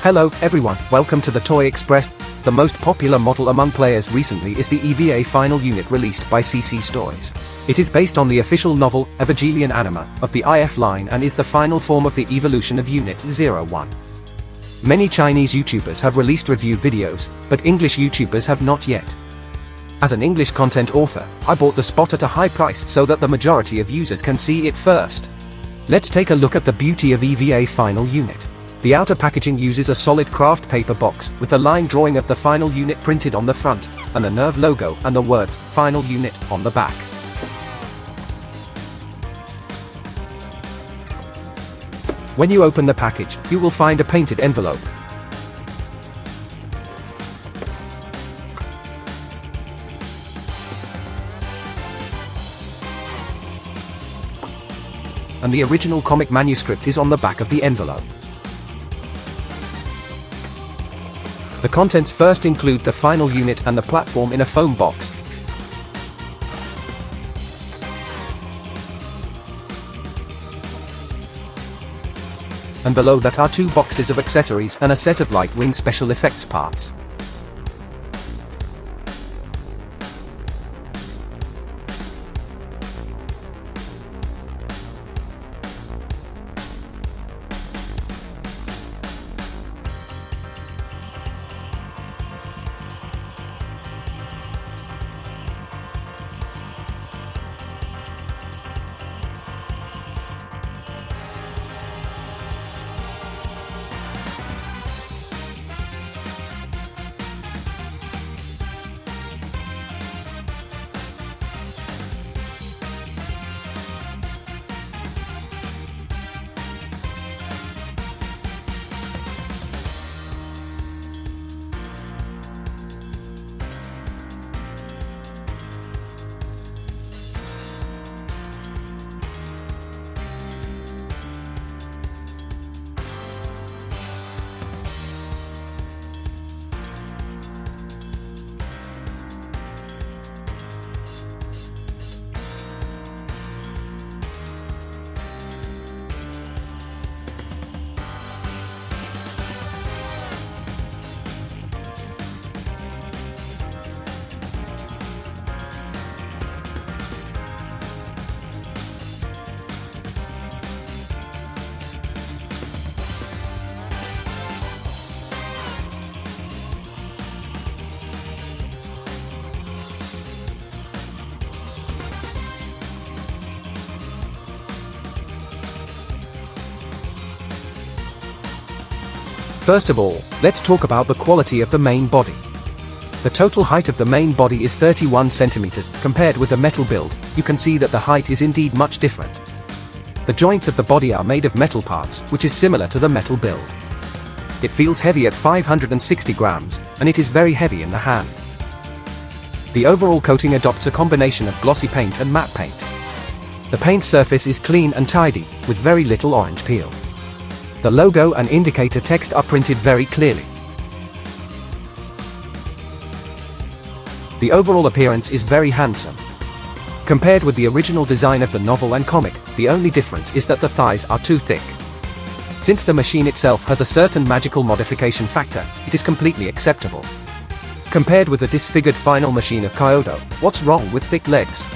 Hello, everyone, welcome to the Toy Express. The most popular model among players recently is the EVA final unit released by CCSTOYS. It is based on the official novel, Evangelion Anima, of the IF line and is the final form of the evolution of Unit 01. Many Chinese YouTubers have released review videos, but English YouTubers have not yet. As an English content author, I bought the spot at a high price so that the majority of users can see it first. Let's take a look at the beauty of EVA final unit. The outer packaging uses a solid craft paper box with a line drawing of the final unit printed on the front, and the Nerve logo and the words, Final Unit, on the back. When you open the package, you will find a painted envelope. And the original comic manuscript is on the back of the envelope. The contents first include the final unit and the platform in a foam box. And below that are 2 boxes of accessories and a set of Lightwing special effects parts. First of all, let's talk about the quality of the main body. The total height of the main body is 31 centimeters. Compared with the metal build, you can see that the height is indeed much different. The joints of the body are made of metal parts, which is similar to the metal build. It feels heavy at 560 grams, and it is very heavy in the hand. The overall coating adopts a combination of glossy paint and matte paint. The paint surface is clean and tidy, with very little orange peel. The logo and indicator text are printed very clearly. The overall appearance is very handsome. Compared with the original design of the novel and comic, the only difference is that the thighs are too thick. Since the machine itself has a certain magical modification factor, it is completely acceptable. Compared with the disfigured final machine of Kyoto, what's wrong with thick legs?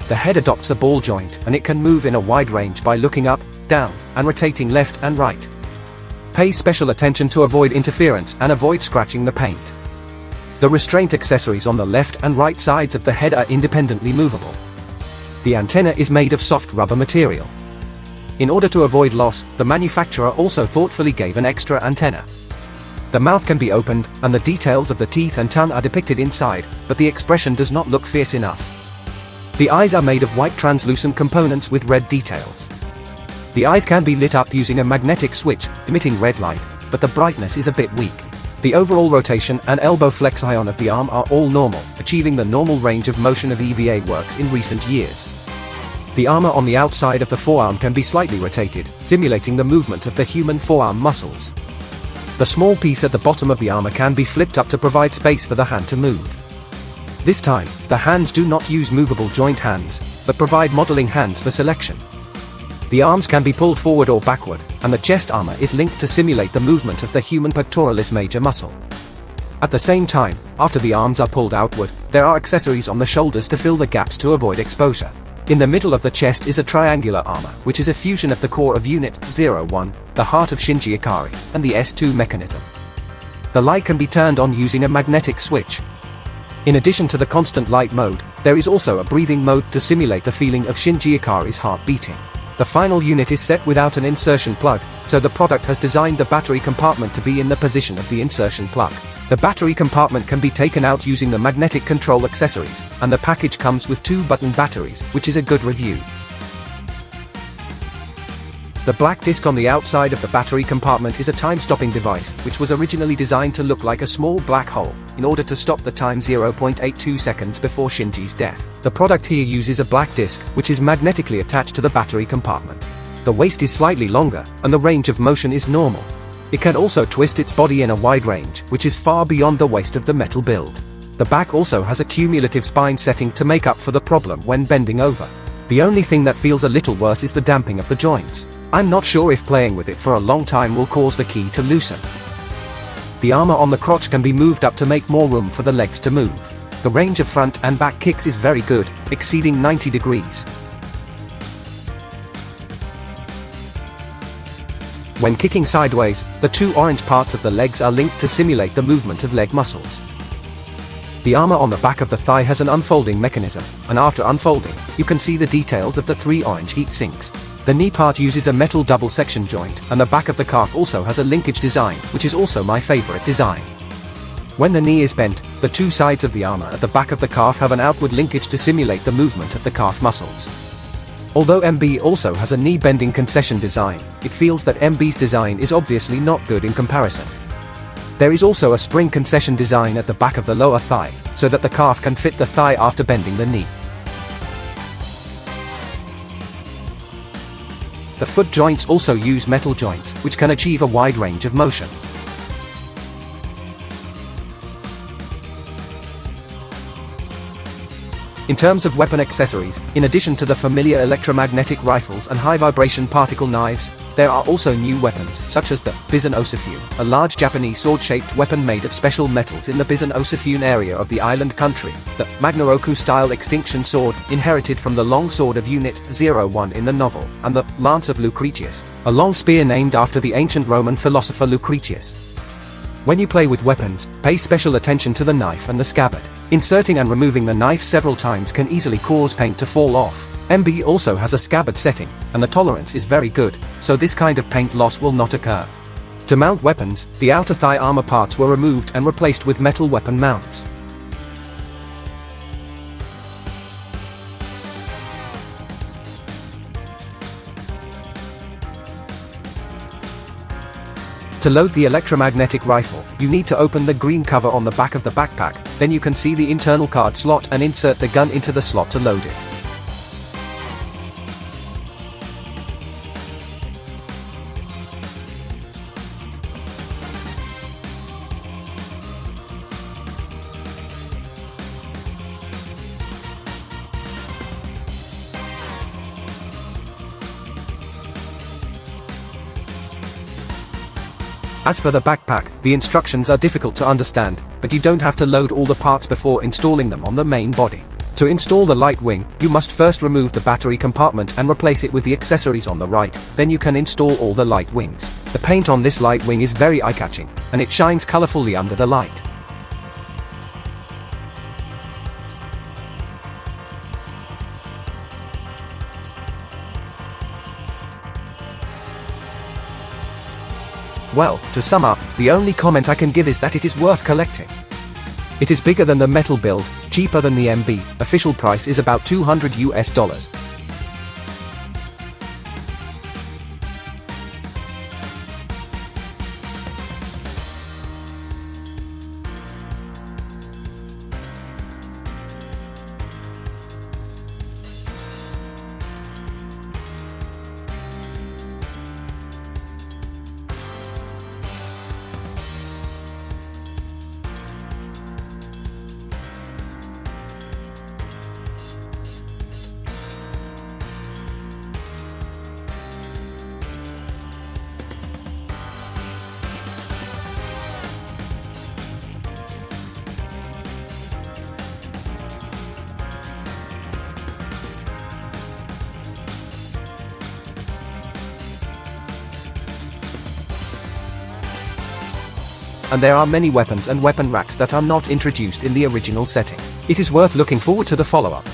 The head adopts a ball joint and it can move in a wide range by looking up, down, and rotating left and right. Pay special attention to avoid interference and avoid scratching the paint. The restraint accessories on the left and right sides of the head are independently movable. The antenna is made of soft rubber material. In order to avoid loss, the manufacturer also thoughtfully gave an extra antenna. The mouth can be opened, and the details of the teeth and tongue are depicted inside, but the expression does not look fierce enough. The eyes are made of white translucent components with red details. The eyes can be lit up using a magnetic switch, emitting red light, but the brightness is a bit weak. The overall rotation and elbow flexion of the arm are all normal, achieving the normal range of motion of EVA works in recent years. The armor on the outside of the forearm can be slightly rotated, simulating the movement of the human forearm muscles. The small piece at the bottom of the armor can be flipped up to provide space for the hand to move. This time, the hands do not use movable joint hands, but provide modeling hands for selection. The arms can be pulled forward or backward, and the chest armor is linked to simulate the movement of the human pectoralis major muscle. At the same time, after the arms are pulled outward, there are accessories on the shoulders to fill the gaps to avoid exposure. In the middle of the chest is a triangular armor, which is a fusion of the core of Unit 01, the heart of Shinji Ikari, and the S2 mechanism. The light can be turned on using a magnetic switch. In addition to the constant light mode, there is also a breathing mode to simulate the feeling of Shinji Ikari's heart beating. The final unit is set without an insertion plug, so the product has designed the battery compartment to be in the position of the insertion plug. The battery compartment can be taken out using the magnetic control accessories, and the package comes with 2-button batteries, which is a good review. The black disc on the outside of the battery compartment is a time-stopping device, which was originally designed to look like a small black hole, in order to stop the time 0.82 seconds before Shinji's death. The product here uses a black disc, which is magnetically attached to the battery compartment. The waist is slightly longer, and the range of motion is normal. It can also twist its body in a wide range, which is far beyond the waist of the metal build. The back also has a cumulative spine setting to make up for the problem when bending over. The only thing that feels a little worse is the damping of the joints. I'm not sure if playing with it for a long time will cause the key to loosen. The armor on the crotch can be moved up to make more room for the legs to move. The range of front and back kicks is very good, exceeding 90 degrees. When kicking sideways, the two orange parts of the legs are linked to simulate the movement of leg muscles. The armor on the back of the thigh has an unfolding mechanism, and after unfolding, you can see the details of the 3 orange heat sinks. The knee part uses a metal double section joint, and the back of the calf also has a linkage design, which is also my favorite design. When the knee is bent, the 2 sides of the armor at the back of the calf have an outward linkage to simulate the movement of the calf muscles. Although MB also has a knee bending concession design, it feels that MB's design is obviously not good in comparison. There is also a spring concession design at the back of the lower thigh, so that the calf can fit the thigh after bending the knee. The foot joints also use metal joints, which can achieve a wide range of motion. In terms of weapon accessories, in addition to the familiar electromagnetic rifles and high-vibration particle knives, there are also new weapons, such as the Bison Osifune, a large Japanese sword-shaped weapon made of special metals in the Bison Osifune area of the island country, the Magnoroku-style extinction sword, inherited from the long sword of Unit 01 in the novel, and the Lance of Lucretius, a long spear named after the ancient Roman philosopher Lucretius. When you play with weapons, pay special attention to the knife and the scabbard. Inserting and removing the knife several times can easily cause paint to fall off. MB also has a scabbard setting, and the tolerance is very good, so this kind of paint loss will not occur. To mount weapons, the outer thigh armor parts were removed and replaced with metal weapon mounts. To load the electromagnetic rifle, you need to open the green cover on the back of the backpack, then you can see the internal card slot and insert the gun into the slot to load it. As for the backpack, the instructions are difficult to understand, but you don't have to load all the parts before installing them on the main body. To install the light wing, you must first remove the battery compartment and replace it with the accessories on the right, then you can install all the light wings. The paint on this light wing is very eye-catching, and it shines colorfully under the light. Well, to sum up, the only comment I can give is that it is worth collecting. It is bigger than the metal build, cheaper than the MB, official price is about $200 US. and there are many weapons and weapon racks that are not introduced in the original setting. It is worth looking forward to the follow-up.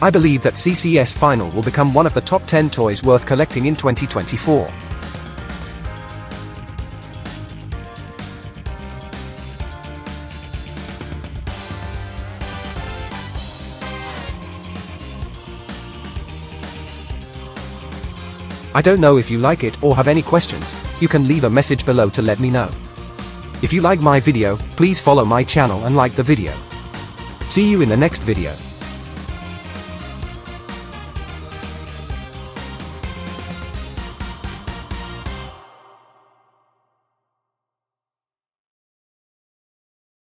I believe that CCS Final will become one of the top 10 toys worth collecting in 2024. I don't know if you like it or have any questions. You can leave a message below to let me know. If you like my video, please follow my channel and like the video. See you in the next video.